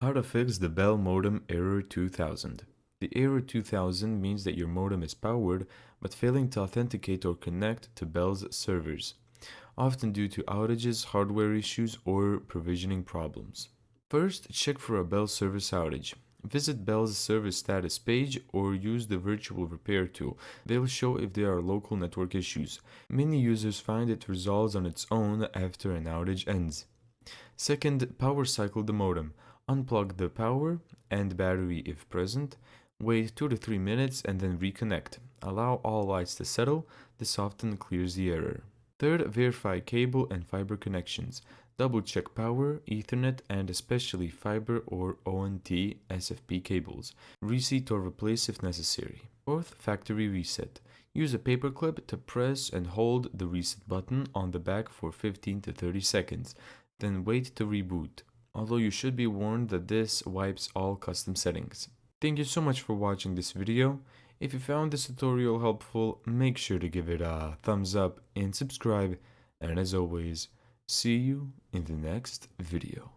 How to fix the Bell modem error 2000. The error 2000 means that your modem is powered but failing to authenticate or connect to Bell's servers, often due to outages, hardware issues, or provisioning problems. First, check for a Bell service outage. Visit Bell's service status page or use the virtual repair tool. They'll show if there are local network issues. Many users find it resolves on its own after an outage ends. Second, power cycle the modem. Unplug the power and battery if present. Wait 2 to 3 minutes and then reconnect. Allow all lights to settle. This often clears the error. Third, verify cable and fiber connections. Double check power, Ethernet, and especially fiber or ONT SFP cables. Reset or replace if necessary. Fourth, factory reset. Use a paperclip to press and hold the reset button on the back for 15 to 30 seconds, then wait to reboot. Although you should be warned that this wipes all custom settings. Thank you so much for watching this video. If you found this tutorial helpful, make sure to give it a thumbs up and subscribe. And as always, see you in the next video.